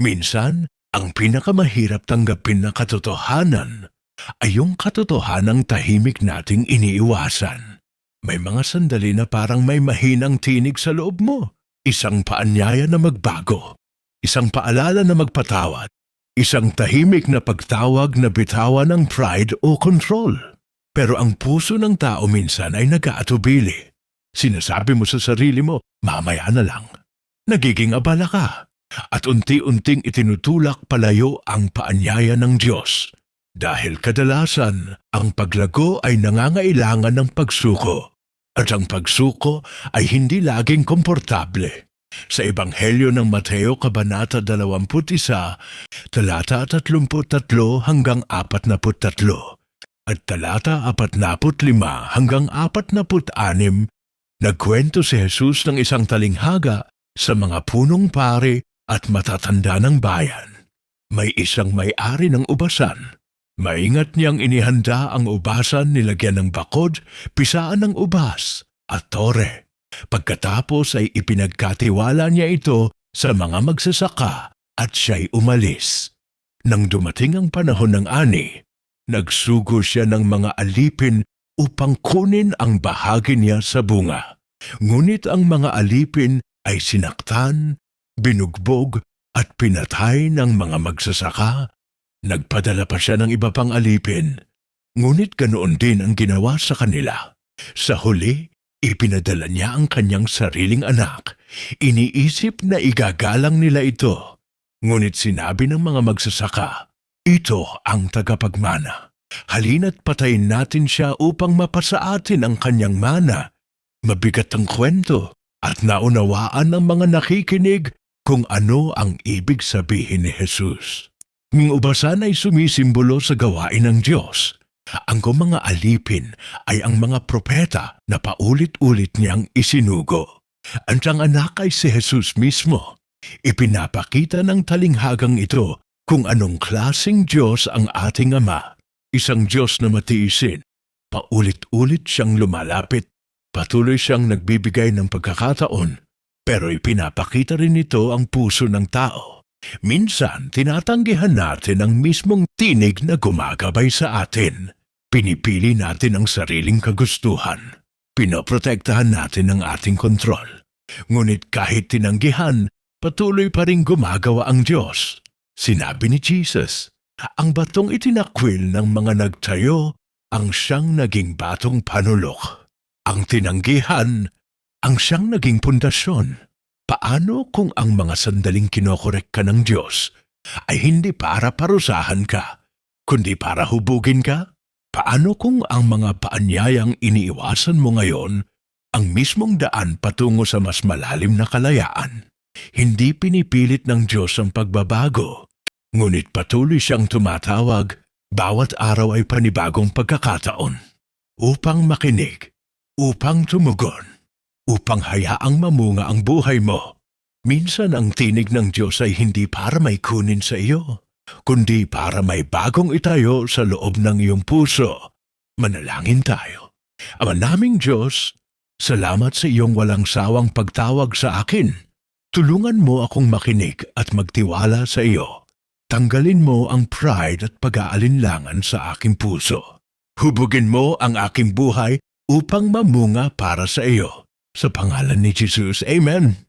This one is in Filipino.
Minsan, ang pinakamahirap tanggapin na katotohanan ay yung katotohanang tahimik nating iniiwasan. May mga sandali na parang may mahinang tinig sa loob mo. Isang paanyaya na magbago. Isang paalala na magpatawad. Isang tahimik na pagtawag na bitawan ng pride o control. Pero ang puso ng tao minsan ay nag-aatubili. Sinasabi mo sa sarili mo, mamaya na lang. Nagiging abala ka. At unti-unting itinutulak palayo ang paanyaya ng Diyos. Dahil kadalasan, ang paglago ay nangangailangan ng pagsuko. At ang pagsuko ay hindi laging komportable. Sa Ebanghelyo ng Mateo, Kabanata 21, talata 33 hanggang 43, at talata 45 hanggang 46, nagkwento si Jesus ng isang talinghaga sa mga punong pari at matatanda ng bayan. May isang may-ari ng ubasan. Maingat niyang inihanda ang ubasan, nilagyan ng bakod, pisaan ng ubas at tore. Pagkatapos ay ipinagkatiwala niya ito sa mga magsasaka at siya'y umalis. Nang dumating ang panahon ng ani, nagsugo siya ng mga alipin upang kunin ang bahagi niya sa bunga. Ngunit ang mga alipin ay sinaktan, binugbog at pinatay ng mga magsasaka. Nagpadala pa siya ng iba pang alipin, ngunit ganoon din ang ginawa sa kanila. Sa huli, ipinadala niya ang kanyang sariling anak. Iniisip na igagalang nila ito, ngunit sinabi ng mga magsasaka, ito ang tagapagmana. Halina't patayin natin siya upang mapasa atin ang kanyang mana. Mabigat ang kwento at naunawaan ng mga nakikinig kung ano ang ibig sabihin ni Jesus. Ang ubasan ay sumisimbolo sa gawain ng Diyos. Ang mga alipin ay ang mga propeta na paulit-ulit niyang isinugo. Ang anak ay si Jesus mismo. Ipinapakita ng talinghagang ito kung anong klaseng Diyos ang ating Ama. Isang Diyos na matiisin. Paulit-ulit siyang lumalapit. Patuloy siyang nagbibigay ng pagkakataon. Pero ipinapakita rin ito ang puso ng tao. Minsan, tinatanggihan natin ang mismong tinig na gumagabay sa atin. Pinipili natin ang sariling kagustuhan. Pinoprotektahan natin ang ating kontrol. Ngunit kahit tinanggihan, patuloy pa rin gumagawa ang Diyos. Sinabi ni Jesus, ang batong itinakwil ng mga nagtayo, ang siyang naging batong panulok. Ang tinanggihan, ang siyang naging pundasyon. Paano kung ang mga sandaling kinokorek ka ng Diyos ay hindi para parusahan ka, kundi para hubugin ka? Paano kung ang mga paanyayang iniiwasan mo ngayon ang mismong daan patungo sa mas malalim na kalayaan? Hindi pinipilit ng Diyos ang pagbabago, ngunit patuloy siyang tumatawag, bawat araw ay panibagong pagkakataon, upang makinig, upang tumugon, upang hayaang mamunga ang buhay mo. Minsan ang tinig ng Diyos ay hindi para may kunin sa iyo, kundi para may bagong itayo sa loob ng iyong puso. Manalangin tayo. Ama naming Diyos, salamat sa iyong walang sawang pagtawag sa akin. Tulungan mo akong makinig at magtiwala sa iyo. Tanggalin mo ang pride at pag-aalinlangan sa aking puso. Hubugin mo ang aking buhay upang mamunga para sa iyo. Sa pangalan ni Jesus, Amen.